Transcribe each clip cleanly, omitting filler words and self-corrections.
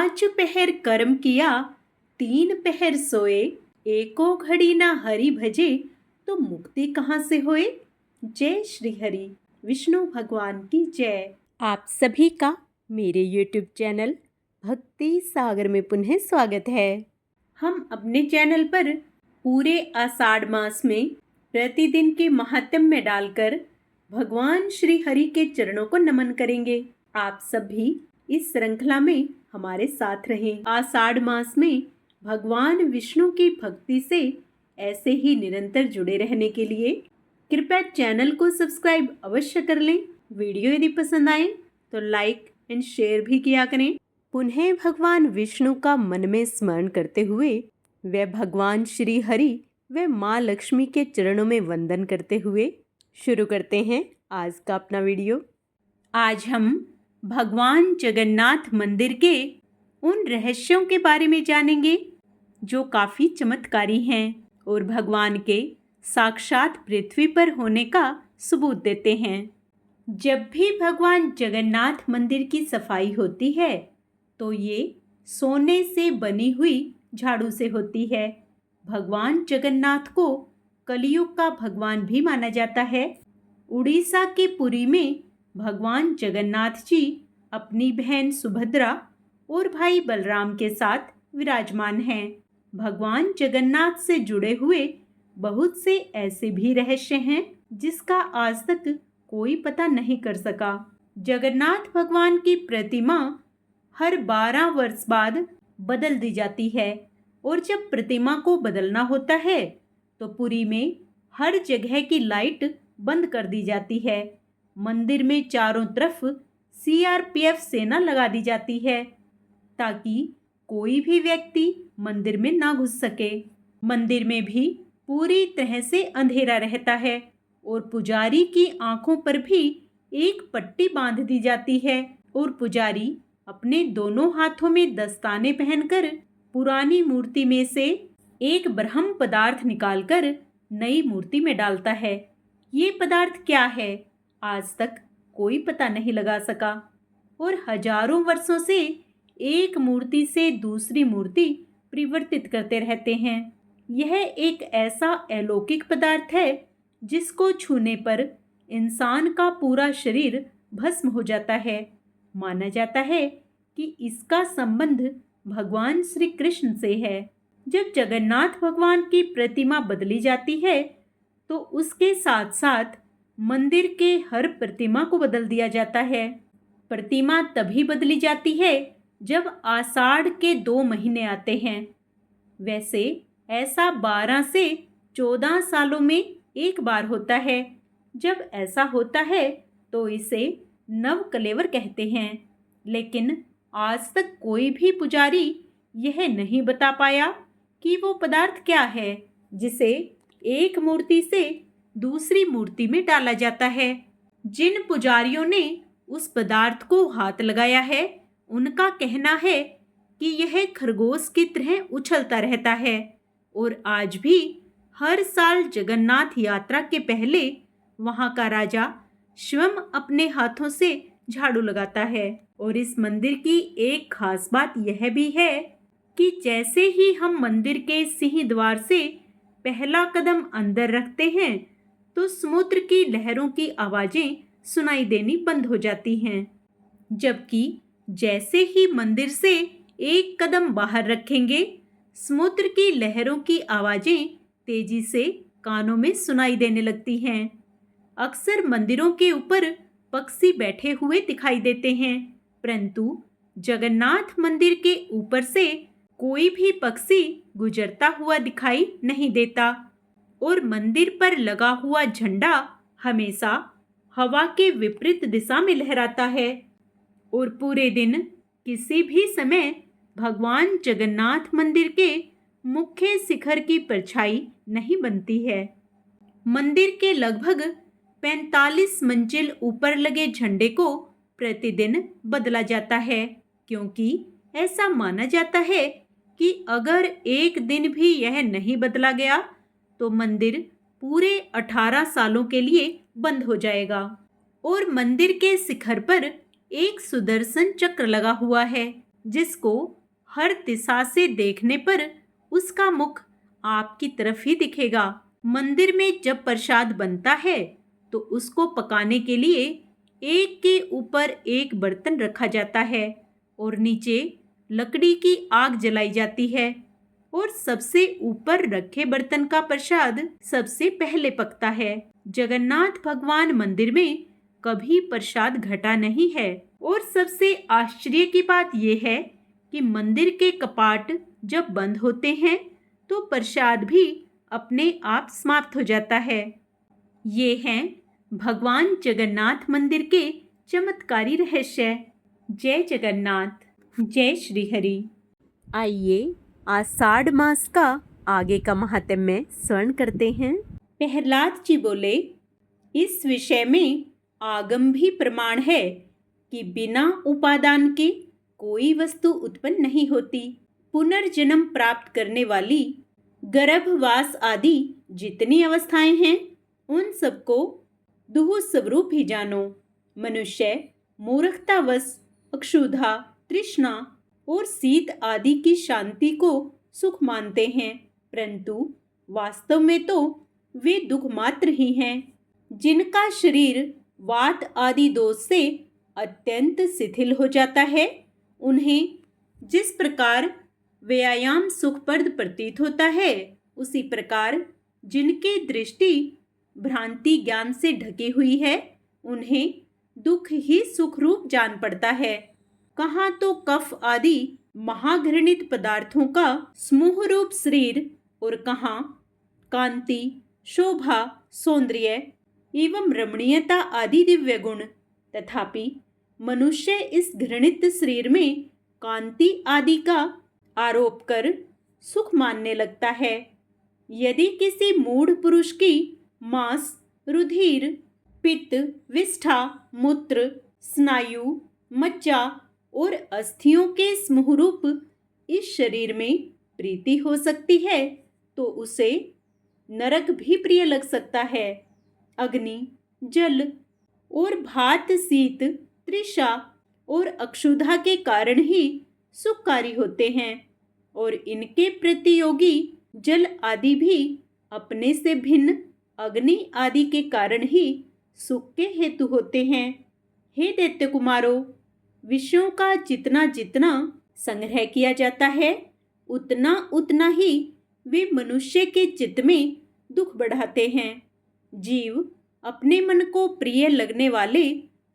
पांच पहर कर्म किया, तीन पहर सोए, एको घड़ी ना हरि भजे, तो मुक्ति कहाँ से होए। जय श्री हरि। विष्णु भगवान की जय। आप सभी का मेरे YouTube चैनल भक्ति सागर में पुनः स्वागत है। हम अपने चैनल पर पूरे आषाढ़ मास में प्रतिदिन के महात्म्य डालकर भगवान श्री हरि के चरणों को नमन करेंगे। आप सभी इस श्रृंखला में हमारे साथ रहें। आषाढ़ मास में भगवान विष्णु की भक्ति से ऐसे ही निरंतर जुड़े रहने के लिए कृपया चैनल को सब्सक्राइब अवश्य कर लें। वीडियो यदि पसंद आए तो लाइक एंड शेयर भी किया करें। पुनः भगवान विष्णु का मन में स्मरण करते हुए व भगवान श्री हरि व माँ लक्ष्मी के चरणों में वंदन करते हुए शुरू करते हैं आज का अपना वीडियो। आज हम भगवान जगन्नाथ मंदिर के उन रहस्यों के बारे में जानेंगे जो काफ़ी चमत्कारी हैं और भगवान के साक्षात पृथ्वी पर होने का सबूत देते हैं। जब भी भगवान जगन्नाथ मंदिर की सफाई होती है तो ये सोने से बनी हुई झाड़ू से होती है। भगवान जगन्नाथ को कलयुग का भगवान भी माना जाता है। उड़ीसा के पुरी में भगवान जगन्नाथ जी अपनी बहन सुभद्रा और भाई बलराम के साथ विराजमान हैं। भगवान जगन्नाथ से जुड़े हुए बहुत से ऐसे भी रहस्य हैं जिसका आज तक कोई पता नहीं कर सका। जगन्नाथ भगवान की प्रतिमा हर 12 वर्ष बाद बदल दी जाती है और जब प्रतिमा को बदलना होता है तो पुरी में हर जगह की लाइट बंद कर दी जाती है। मंदिर में चारों तरफ CRPF सेना लगा दी जाती है ताकि कोई भी व्यक्ति मंदिर में ना घुस सके। मंदिर में भी पूरी तरह से अंधेरा रहता है और पुजारी की आंखों पर भी एक पट्टी बांध दी जाती है और पुजारी अपने दोनों हाथों में दस्ताने पहनकर पुरानी मूर्ति में से एक ब्रह्म पदार्थ निकालकर नई मूर्ति में डालता है। ये पदार्थ क्या है आज तक कोई पता नहीं लगा सका और हजारों वर्षों से एक मूर्ति से दूसरी मूर्ति परिवर्तित करते रहते हैं। यह एक ऐसा अलौकिक पदार्थ है जिसको छूने पर इंसान का पूरा शरीर भस्म हो जाता है। माना जाता है कि इसका संबंध भगवान श्री कृष्ण से है। जब जगन्नाथ भगवान की प्रतिमा बदली जाती है तो उसके साथ साथ मंदिर के हर प्रतिमा को बदल दिया जाता है। प्रतिमा तभी बदली जाती है जब आषाढ़ के 2 महीने आते हैं। वैसे ऐसा 12 से 14 सालों में एक बार होता है। जब ऐसा होता है तो इसे नवकलेवर कहते हैं, लेकिन आज तक कोई भी पुजारी यह नहीं बता पाया कि वो पदार्थ क्या है जिसे एक मूर्ति से दूसरी मूर्ति में डाला जाता है। जिन पुजारियों ने उस पदार्थ को हाथ लगाया है उनका कहना है कि यह खरगोश की तरह उछलता रहता है और आज भी हर साल जगन्नाथ यात्रा के पहले वहां का राजा स्वयं अपने हाथों से झाड़ू लगाता है। और इस मंदिर की एक खास बात यह भी है कि जैसे ही हम मंदिर के सिंह द्वार से पहला कदम अंदर रखते हैं तो समुद्र की लहरों की आवाजें सुनाई देनी बंद हो जाती हैं, जबकि जैसे ही मंदिर से एक कदम बाहर रखेंगे समुद्र की लहरों की आवाजें तेजी से कानों में सुनाई देने लगती हैं। अक्सर मंदिरों के ऊपर पक्षी बैठे हुए दिखाई देते हैं, परंतु जगन्नाथ मंदिर के ऊपर से कोई भी पक्षी गुजरता हुआ दिखाई नहीं देता और मंदिर पर लगा हुआ झंडा हमेशा हवा के विपरीत दिशा में लहराता है और पूरे दिन किसी भी समय भगवान जगन्नाथ मंदिर के मुख्य शिखर की परछाई नहीं बनती है। मंदिर के लगभग 45 मंजिल ऊपर लगे झंडे को प्रतिदिन बदला जाता है, क्योंकि ऐसा माना जाता है कि अगर एक दिन भी यह नहीं बदला गया तो मंदिर पूरे 18 सालों के लिए बंद हो जाएगा। और मंदिर के शिखर पर एक सुदर्शन चक्र लगा हुआ है जिसको हर दिशा से देखने पर उसका मुख आपकी तरफ ही दिखेगा। मंदिर में जब प्रसाद बनता है तो उसको पकाने के लिए एक के ऊपर एक बर्तन रखा जाता है और नीचे लकड़ी की आग जलाई जाती है और सबसे ऊपर रखे बर्तन का प्रसाद सबसे पहले पकता है। जगन्नाथ भगवान मंदिर में कभी प्रसाद घटा नहीं है और सबसे आश्चर्य की बात यह है कि मंदिर के कपाट जब बंद होते हैं तो प्रसाद भी अपने आप समाप्त हो जाता है। ये हैं भगवान जगन्नाथ मंदिर के चमत्कारी रहस्य। जय जगन्नाथ, जय श्री हरि। आइए आषाढ़ मास का आगे का महात्म्य स्मरण करते हैं। प्रहलाद जी बोले, इस विषय में आगम भी प्रमाण है कि बिना उपादान के कोई वस्तु उत्पन्न नहीं होती। पुनर्जन्म प्राप्त करने वाली गर्भवास आदि जितनी अवस्थाएं हैं उन सबको दुह स्वरूप ही जानो। मनुष्य मूर्खतावश अक्षुधा, तृष्णा और शीत आदि की शांति को सुख मानते हैं, परंतु वास्तव में तो वे दुख मात्र ही हैं। जिनका शरीर वात आदि दोष से अत्यंत शिथिल हो जाता है, उन्हें जिस प्रकार व्यायाम सुखप्रद प्रतीत होता है, उसी प्रकार जिनकी दृष्टि भ्रांति ज्ञान से ढकी हुई है, उन्हें दुख ही सुख रूप जान पड़ता है। कहाँ तो कफ आदि महाघृणित पदार्थों का समूह रूप शरीर और कहाँ कांति, शोभा, सौंदर्य एवं रमणीयता आदि दिव्य गुण। तथापि मनुष्य इस घृणित शरीर में कांति आदि का आरोप कर सुख मानने लगता है। यदि किसी मूढ़ पुरुष की मांस, रुधिर, पित्त, विष्ठा, मूत्र, स्नायु, मज्जा और अस्थियों के समूहरूप इस शरीर में प्रीति हो सकती है तो उसे नरक भी प्रिय लग सकता है। अग्नि, जल और भात, शीत, तृषा और अक्षुधा के कारण ही सुखकारी होते हैं और इनके प्रतियोगी जल आदि भी अपने से भिन्न अग्नि आदि के कारण ही सुख के हेतु होते हैं। हे दैत्य कुमारों, विषयों का जितना जितना संग्रह किया जाता है, उतना उतना ही वे मनुष्य के चित्त में दुख बढ़ाते हैं। जीव अपने मन को प्रिय लगने वाले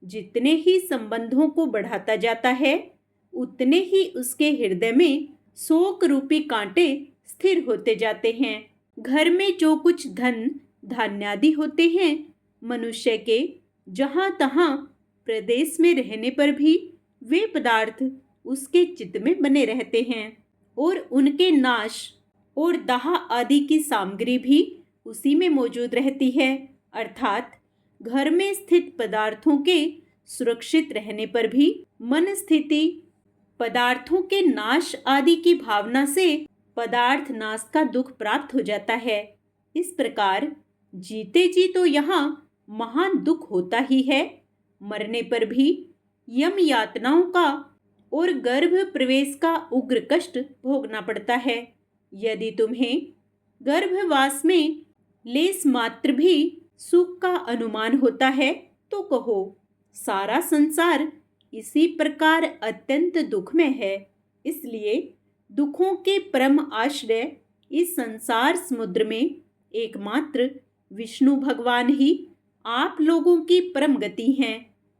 जितने ही संबंधों को बढ़ाता जाता है, उतने ही उसके हृदय में शोक रूपी कांटे स्थिर होते जाते हैं। घर में जो कुछ धन धान्यादि होते हैं, मनुष्य के जहाँ तहाँ प्रदेश में रहने पर भी वे पदार्थ उसके चित्त में बने रहते हैं और उनके नाश और दाह आदि की सामग्री भी उसी में मौजूद रहती है। अर्थात घर में स्थित पदार्थों के सुरक्षित रहने पर भी मन स्थिति पदार्थों के नाश आदि की भावना से पदार्थ नाश का दुख प्राप्त हो जाता है। इस प्रकार जीते जी तो यहाँ महान दुख होता ही है, मरने पर भी यम यातनाओं का और गर्भ प्रवेश का उग्र कष्ट भोगना पड़ता है। यदि तुम्हें गर्भवास में लेस मात्र भी सुख का अनुमान होता है तो कहो, सारा संसार इसी प्रकार अत्यंत दुखमय है। इसलिए दुखों के परम आश्रय इस संसार समुद्र में एकमात्र विष्णु भगवान ही आप लोगों की परम गति हैं।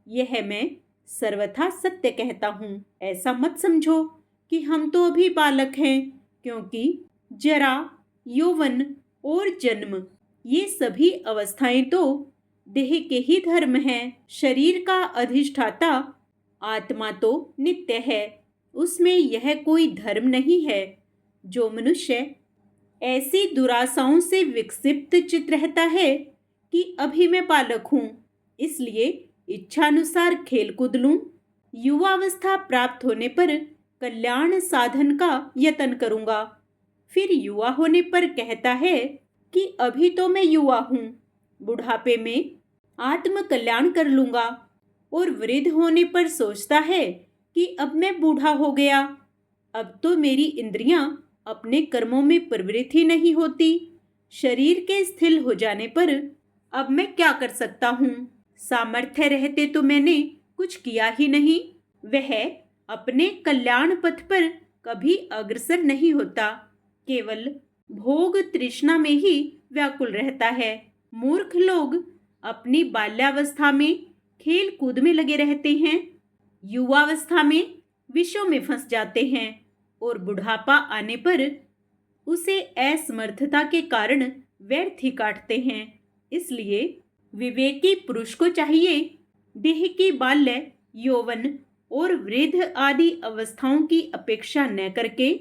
यह मैं सर्वथा सत्य कहता हूँ। ऐसा मत समझो कि हम तो अभी बालक हैं, क्योंकि जरा, यौवन और जन्म ये सभी अवस्थाएं तो देह के ही धर्म हैं। शरीर का अधिष्ठाता आत्मा तो नित्य है, उसमें यह कोई धर्म नहीं है। जो मनुष्य ऐसी दुराशाओं से विक्षिप्त चित्त रहता है कि अभी मैं बालक हूँ, इसलिए इच्छानुसार खेल कूद लूं, युवावस्था प्राप्त होने पर कल्याण साधन का यत्न करूंगा, फिर युवा होने पर कहता है कि अभी तो मैं युवा हूँ, बुढ़ापे में आत्म कल्याण कर लूंगा, और वृद्ध होने पर सोचता है कि अब मैं बूढ़ा हो गया। अब तो मेरी इंद्रियां अपने कर्मों में प्रवृत्त ही नहीं होती। शरीर के स्थिर हो जाने पर अब मैं क्या कर सकता हूँ? सामर्थ्य रहते तो मैंने कुछ किया ही नहीं। वह अपने कल्याण पथ पर कभी अग्रसर नहीं होता, केवल भोग तृष्णा में ही व्याकुल रहता है। मूर्ख लोग अपनी बाल्यावस्था में खेल कूद में लगे रहते हैं, युवावस्था में विषयों में फंस जाते हैं और बुढ़ापा आने पर उसे असमर्थता के कारण व्यर्थ ही काटते हैं। इसलिए विवेकी पुरुष को चाहिए देह की बाल्य, यौवन और वृद्ध आदि अवस्थाओं की अपेक्षा न करके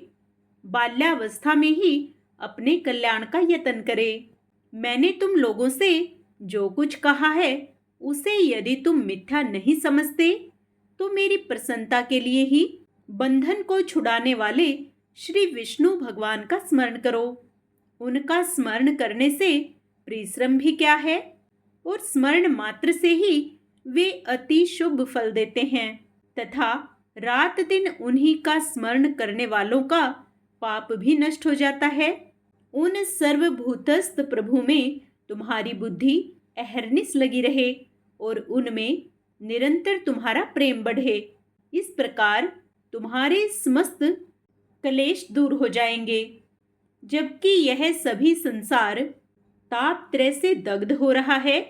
बाल्यावस्था में ही अपने कल्याण का यत्न करे। मैंने तुम लोगों से जो कुछ कहा है उसे यदि तुम मिथ्या नहीं समझते तो मेरी प्रसन्नता के लिए ही बंधन को छुड़ाने वाले श्री विष्णु भगवान का स्मरण करो। उनका स्मरण करने से परिश्रम भी क्या है, और स्मरण मात्र से ही वे अति शुभ फल देते हैं तथा रात दिन उन्हीं का स्मरण करने वालों का पाप भी नष्ट हो जाता है। उन सर्वभूतस्थ प्रभु में तुम्हारी बुद्धि अहरनिश लगी रहे और उनमें निरंतर तुम्हारा प्रेम बढ़े। इस प्रकार तुम्हारे समस्त कलेश दूर हो जाएंगे। जबकि यह सभी संसार ताप त्रय से दग्ध हो रहा है,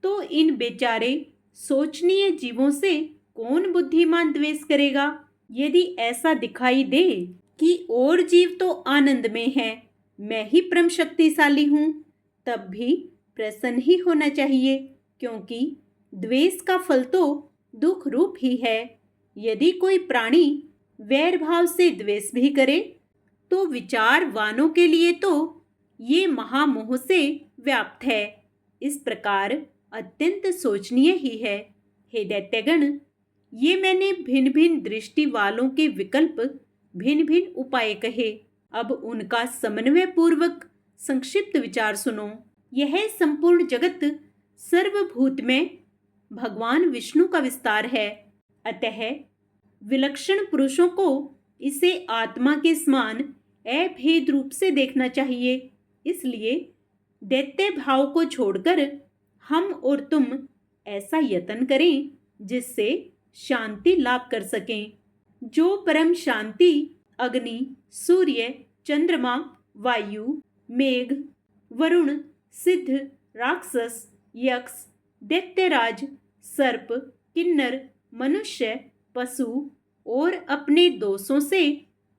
तो इन बेचारे सोचनीय जीवों से कौन बुद्धिमान द्वेष करेगा? यदि ऐसा दिखाई दे कि और जीव तो आनंद में है, मैं ही परम शक्तिशाली हूँ, तब भी प्रसन्न ही होना चाहिए, क्योंकि द्वेष का फल तो दुख रूप ही है। यदि कोई प्राणी वैर भाव से द्वेष भी करे तो विचारवानों के लिए तो ये महामोह से व्याप्त है। इस प्रकार अत्यंत सोचनीय ही है। हे दैत्यगण, ये मैंने भिन्न भिन्न दृष्टि वालों के विकल्प भिन्न भिन्न उपाय कहे। अब उनका समन्वय पूर्वक संक्षिप्त विचार सुनो। यह संपूर्ण जगत सर्वभूत में भगवान विष्णु का विस्तार है, अतः विलक्षण पुरुषों को इसे आत्मा के समान अभेद रूप से देखना चाहिए। इसलिए दैत्य भाव को छोड़कर हम और तुम ऐसा यत्न करें जिससे शांति लाभ कर सकें। जो परम शांति अग्नि, सूर्य, चंद्रमा, वायु, मेघ, वरुण, सिद्ध, राक्षस, यक्ष, दैत्यराज, सर्प, किन्नर, मनुष्य, पशु और अपने दोषों से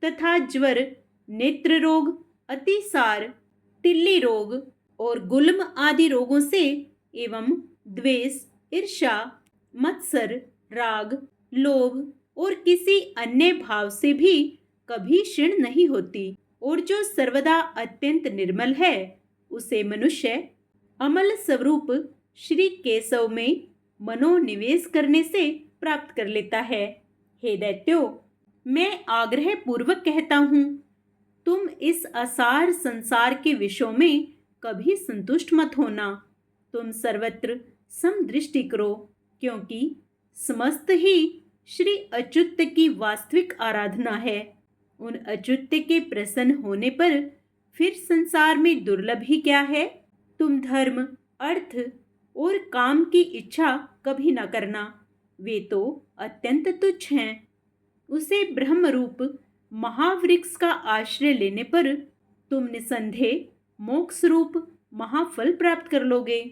तथा ज्वर, नेत्र रोग, अतिसार, तिल्ली रोग और गुल्म आदि रोगों से एवं द्वेष, ईर्ष्या, मत्सर, राग, लोभ और किसी अन्य भाव से भी कभी क्षीण नहीं होती, और जो सर्वदा अत्यंत निर्मल है उसे मनुष्य अमल स्वरूप श्री केशव में मनोनिवेश करने से प्राप्त कर लेता है। हे दैत्यो, मैं आग्रह पूर्वक कहता हूँ, तुम इस असार संसार के विषयों में कभी संतुष्ट मत होना। तुम सर्वत्र समदृष्टि करो, क्योंकि समस्त ही श्री अच्युत की वास्तविक आराधना है। उन अच्युत के प्रसन्न होने पर फिर संसार में दुर्लभ ही क्या है। तुम धर्म, अर्थ और काम की इच्छा कभी न करना, वे तो अत्यंत तुच्छ हैं। उसे ब्रह्म रूप महावृक्ष का आश्रय लेने पर तुम निसंदेह मोक्ष रूप महाफल प्राप्त कर लोगे।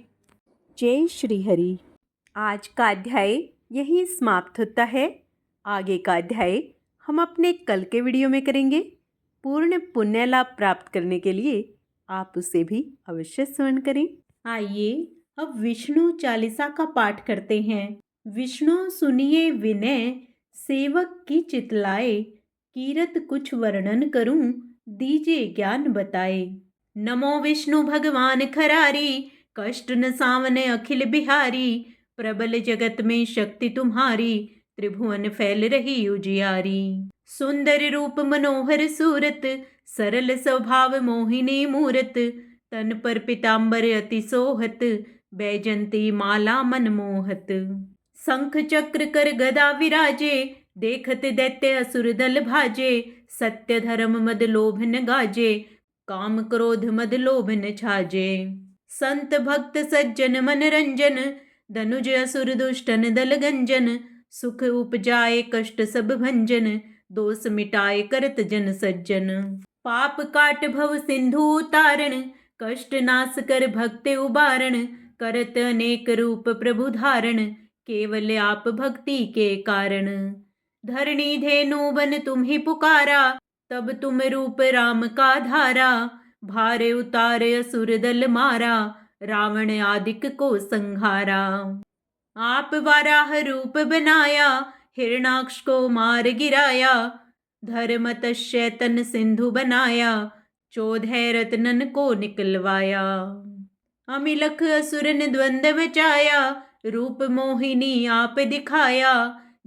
जय श्री हरि। आज का अध्याय यही समाप्त होता है। आगे का अध्याय हम अपने कल के वीडियो में करेंगे। पूर्ण पुण्य लाभ प्राप्त करने के लिए आप उसे भी अवश्य श्रवण करें। आइए अब विष्णु चालीसा का पाठ करते हैं। विष्णु सुनिए विनय, सेवक की चितलाए, कीरत कुछ वर्णन करूं, दीजिए ज्ञान बताए। नमो विष्णु भगवान खरारी, कष्ट न सावने अखिल बिहारी। प्रबल जगत में शक्ति तुम्हारी, त्रिभुवन फैल रही उजियारी। सुंदर रूप मनोहर सूरत, सरल स्वभाव मोहिनी मूरत। तन पर पीतांबर अति सोहत, बैजंती माला मन मोहत। शंख चक्र कर गदा विराजे, देखत दैत्य असुर दल भाजे, सत्य धर्म मद लोभ न गाजे, काम क्रोध मद लोभ न छाजे। संत भक्त सज्जन मन रंजन, धनुज असुर दुष्टन दल गंजन, सुख उपजाए कष्ट सब भंजन, दोष मिटाए करत जन सज्जन। पाप काट भव सिंधु उतारण, कष्ट नाश कर भक्त उबारण, करत अनेक रूप प्रभु धारण, केवल आप भक्ति के कारण। धरणी धेनु बन तुम्हि पुकारा, तब तुम रूप राम का धारा, भार उतार असुर दल मारा, रावण आदिक को संहारा। आप वाराह रूप बनाया, हिरणाक्ष को मार गिराया, धर्म तस्य तन सिंधु बनाया, 14 रत्नन को निकलवाया। अमिलख असुरन द्वंद्व बचाया, रूप मोहिनी आप दिखाया,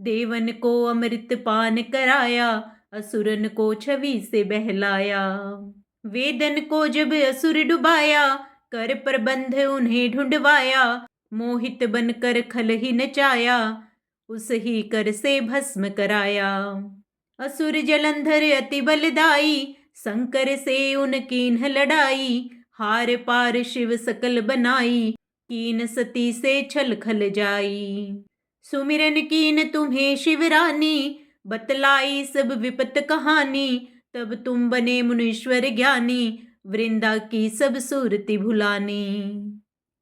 देवन को अमृत पान कराया, असुरन को छवि से बहलाया। वेदन को जब असुर डुबाया, कर प्रबंध उन्हें ढूंढवाया, मोहित बनकर खल ही नचाया, उस ही कर से भस्म कराया। असुर जलंधर अति बलदाई, शंकर से उनकीन्ह लड़ाई, हार पार शिव सकल बनाई, कीन सती से छल खल जाई। सुमिरन कीन तुम्हें शिवरानी, बतलाई सब विपत कहानी, तब तुम बने मुनीश्वर ज्ञानी, वृंदा की सब सूरति भुलानी।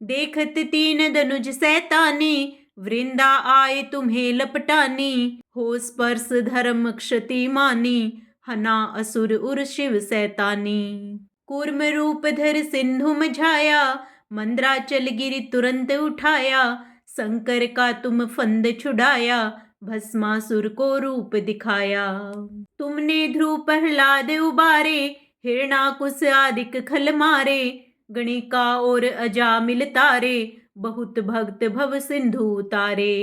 देखत 3 धनुज सैतानी, वृंदा आए तुम्हें लपटानी, हो स्पर्श धर्म क्षति मानी, हना असुर उर शिव सैतानी। कूर्म रूप धर सिंधु मझाया, मंद्राचल गिरि तुरंत उठाया, शंकर का तुम फंद छुड़ाया, भस्मासुर को रूप दिखाया। तुमने ध्रुव प्रहलाद उबारे, हिरणाकुश आदिक खल मारे, गणिका और अजामिल तारे, बहुत भक्त भव सिंधु उतारे।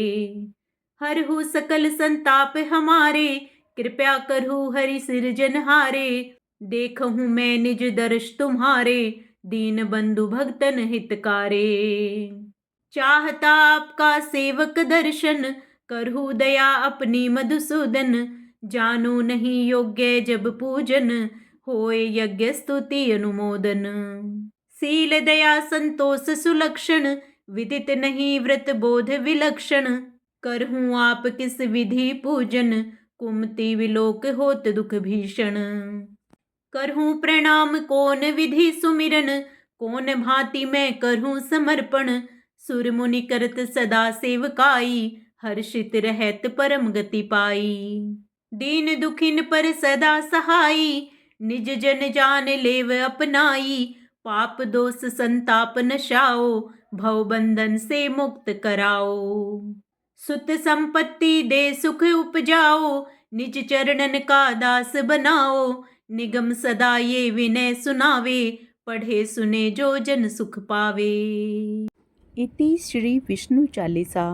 हरहु सकल संताप हमारे, कृपा करहु हरि सिरजनहारे, देखहूँ मैं निज दर्श तुम्हारे, दीन बंधु भक्तन हितकारे। चाहता आपका सेवक दर्शन, करहु दया अपनी मधुसूदन, जानो नहीं योग्य जब पूजन, होए यज्ञ स्तुति अनुमोदन। सील दया संतोष सुलक्षण, विदित नहीं व्रत बोध विलक्षण, करहूँ आप किस विधि पूजन, कुमति विलोक होत दुख भीषण। करहूँ प्रणाम कौन विधि सुमिरन, कौन भांति मैं करहूँ समर्पण, सुर मुनि करत सदा सेवकाई, हर्षित रहत परम गति पाई। दीन दुखिन पर सदा सहाई, निज जन जान लेव अपनाई, पाप दोष संताप नशाओ, भव बंधन से मुक्त कराओ। सुत संपत्ति दे सुख उपजाओ, निज चरणन का दास बनाओ, निगम सदा ये विनय सुनावे, पढ़े सुने जो जन सुख पावे। इति श्री विष्णु चालीसा।